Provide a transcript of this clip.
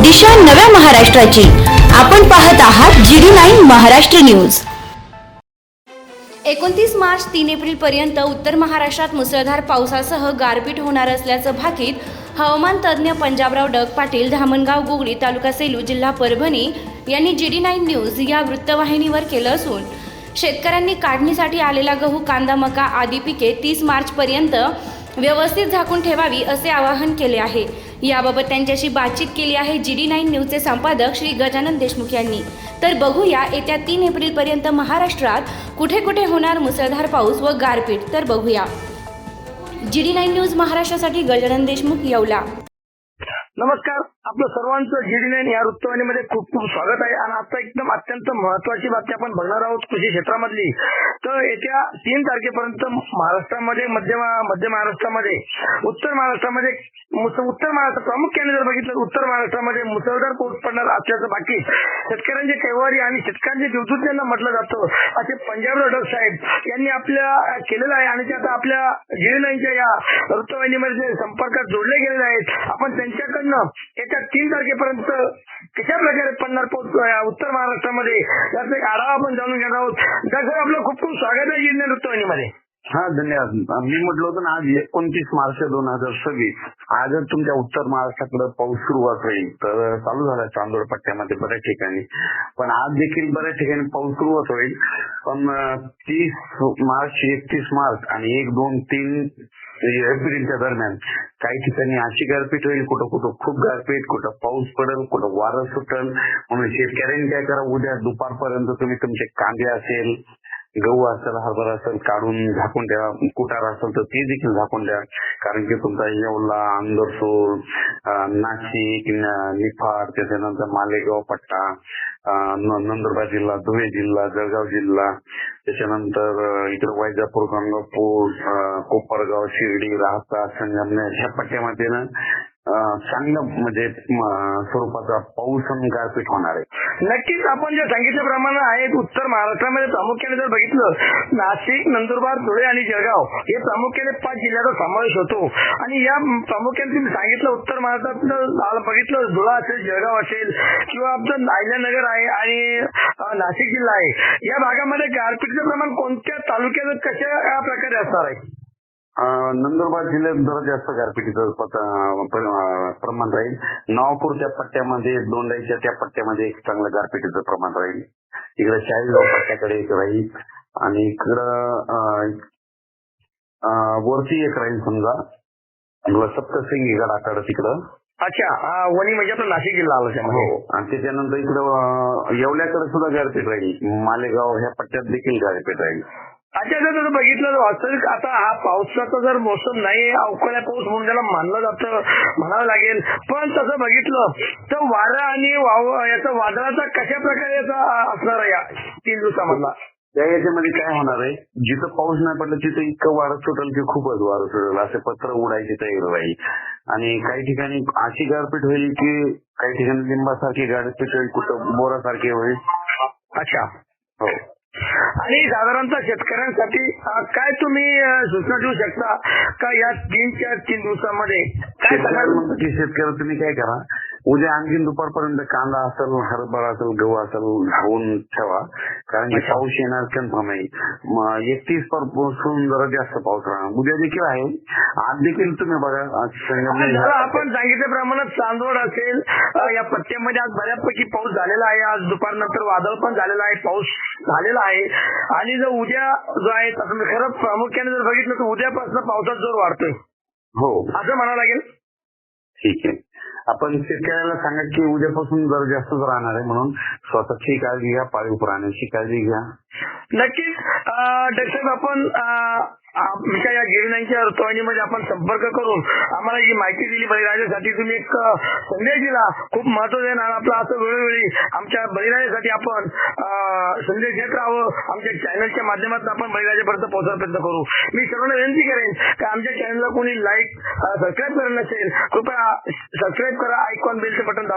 दिशा नव्या महाराष्ट्राची। आपण पाहत आहात GD9 Maharashtra news. 29 March 3 April पर्यंत उत्तर महाराष्ट्रात मुसळधार पावसासह गारपीट होणार असल्याचं भाकीत हवामान तज्ज्ञ पंजाबराव डग पाटील, धामणगाव, गोगडी, तालुका सेलू, जिल्हा परभणी यांनी GD9 न्यूज या वृत्तवाहिनीवर केलं असून शेतकऱ्यांनी काढणीसाठी आलेला गहू, कांदा, मका आदी पिके 30 मार्च पर्यंत व्यवस्थित झाकून ठेवावी असे आवाहन केले आहे। याबाबत त्यांच्याशी बातचीत केली आहे GD9 न्यूजचे संपादक श्री गजानन देशमुख यांनी। तर बघूया येत्या 3 एप्रिल पर्यंत महाराष्ट्रात कुठे कुठे होणार मुसळधार पाऊस व गारपीट। तर बघूया। GD9 न्यूज महाराष्ट्रासाठी गजानन देशमुख, येवला। नमस्कार, आपलं सर्वांचं GD9 या वृत्तवाहिनीमध्ये खूप खूप स्वागत आहे। आणि आता एकदम अत्यंत महत्त्वाची बातमी आपण बघणार आहोत कृषी क्षेत्रामधली। तर येत्या 3 तारखेपर्यंत महाराष्ट्रामध्ये, मध्य महाराष्ट्रामध्ये, उत्तर महाराष्ट्र प्रामुख्याने जर बघितलं उत्तर महाराष्ट्रामध्ये मुसळधार पाऊस पडणार असल्याचं बाकी शेतकऱ्यांचे कैवारी आणि शेतकऱ्यांचे देवदूत यांना म्हटलं जातं, असे पंजाबराव डग साहेब यांनी आपल्या केलेलं आहे। आणि ते आता आपल्या GD9च्या या वृत्तवाहिनीमध्ये संपर्कात जोडले गेलेले आहेत। आपण त्यांच्याकडनं येत्या 3 तारखेपर्यंत कशा प्रकारे पडणार पाऊस उत्तर महाराष्ट्रामध्ये याचा एक आढावा आपण जाणून घेणार आहोत। सर, आपलं खूप खूप स्वागत आहे GD9 वृत्तवाहिनीमध्ये। हा, धन्यवाद। मी म्हटलं होतं ना, आज 29 मार्च 2026 आजच तुमच्या उत्तर महाराष्ट्राकडे पाऊस सुरुवात होईल। तर चालू झाला चांदोड पट्ट्यामध्ये बऱ्याच ठिकाणी, पण आज देखील बऱ्याच ठिकाणी पाऊस सुरुवात होईल। पण 30 मार्च, 31 मार्च आणि 1, 2, 3 एप्रिलच्या दरम्यान काही ठिकाणी अशी गारपीट होईल, कुठं कुठं खूप गारपीट, कुठं पाऊस पडेल, कुठं वारं सुटेल। म्हणून शेतकऱ्यांनी काय करा, उद्या दुपारपर्यंत तुम्ही तुमचे कांदे असेल, गहू असेल, हरभरा असेल काढून झाकून ठेवा, कुटार असेल तर ते देखील झाकून द्या। कारण की तुमचा येवला, अंदरसूर, नाशिक, निफाड, त्याच्यानंतर मालेगाव पट्टा, नंदुरबार जिल्हा, धुळे जिल्हा, जळगाव जिल्हा, त्याच्यानंतर इकडे वैजापूर, गंगापूर, कोपरगाव, शिर्डी, राहता, संगमनेर ह्या पट्ट्यामध्ये ना चांगलं म्हणजे स्वरूपाचा पाऊस आणि गारपीट होणार आहे। नक्कीच आपण जे सांगितल्याप्रमाणे आहेत उत्तर महाराष्ट्रामध्ये प्रामुख्याने जर बघितलं नाशिक, नंदुरबार, धुळे आणि जळगाव हे प्रामुख्याने 5 जिल्ह्याचा समावेश होतो। आणि या प्रामुख्याने तुम्ही सांगितलं उत्तर महाराष्ट्रात बघितलं धुळा असेल, जळगाव असेल किंवा आपलं अहिल्यानगर आहे आणि नाशिक जिल्हा आहे, या भागामध्ये गारपीटचं प्रमाण कोणत्या तालुक्यात कशा प्रकारे असणार आहे? नंदुरबार जिल्ह्यात जरा जास्त गारपिटीचं प्रमाण राहील। नवापूरच्या पट्ट्यामध्ये, दोंडाईच्या त्या पट्ट्यामध्ये एक चांगलं गारपिटीचं प्रमाण राहील। इकडे चाळीसगाव पट्ट्याकडे एक राहील आणि इकडं वरती एक राहील, समजा सप्तशृंगी गडाकडं तिकडं। अच्छा, वणी म्हणजे आपला नाशिक जिल्हा आला त्यामध्ये। हो, आणि त्याच्यानंतर इकडं येवल्याकडे सुद्धा गारपीट राहील, मालेगाव ह्या पट्ट्यात देखील गारपीट राहील। अच्छा, जर बघितलं तर वास्तविक आता हा पावसाचा जर मोसम नाही, अवकाळी पाऊस म्हणून त्याला मानलं जातं म्हणावं लागेल। पण तसं बघितलं तर वारा आणि याचा वादळाचा कशा प्रकारे असणार आहे या 3 दिवसामधला? याच्यामध्ये काय होणार आहे, जिथं पाऊस नाही पडला तिथं इतकं वारं सुटेल की खूपच वारं सुटेल, असे पत्र उडायची तयारी राहील। आणि काही ठिकाणी अशी गारपीट होईल की काही ठिकाणी लिंबासारखी गारपीट होईल, कुठं बोरासारखी होईल। अच्छा, हो। आणि साधारणतः शेतकऱ्यांसाठी काय तुम्ही सूचना देऊ शकता का या 3 दिवसामध्ये काय म्हणतात की शेतकरी तुम्ही काय करा, उद्या आणखी दुपारपर्यंत कांदा असेल, हरभरा असेल, गहू असेल घावून ठेवा। कारण की पाऊस येणार कन्फर्म आहे। 31 पासून जरा जास्त पाऊस राहणार, उद्या देखील आहे, आज देखील तुम्ही बघा। आपण सांगितल्याप्रमाणे चांदोड असेल या पट्ट्यामध्ये आज बऱ्यापैकी पाऊस झालेला आहे। आज दुपारनंतर वादळ पण झालेला आहे, पाऊस झालेला आहे। आणि जर उद्या जो आहे खरं प्रामुख्याने जर बघितलं तर उद्यापासून पावसाचा जोर वाढतोय, हो असं म्हणावं लागेल। ठीक आहे, आपण शेतकऱ्याला सांगा की उद्यापासून जरा जास्तच राहणार आहे, म्हणून स्वतःची काळजी घ्या, पाळीव प्राण्यांची काळजी घ्या। नक्कीच डॉक्टर, आपण आमच्या या GD9च्या वृत्तवाहिनीमध्ये आपण संपर्क करून आम्हाला जी माहिती दिली बळीराजासाठी, तुम्ही एक संदेश दिला, खूप महत्वाचा आहे। आपला असं वेळोवेळी आमच्या बळीराजासाठी आपण संदेश देत राहावं, आमच्या चॅनलच्या माध्यमातून आपण बळीराजापर्यंत पोहोचण्याचा प्रयत्न करू। मी सर्वांना विनंती करेन की आमच्या चॅनलला कोणी लाईक, सबस्क्राईब करत नसेल, कृपया सबस्क्राईब करा, आयकॉन बेलचं बटन दाबा।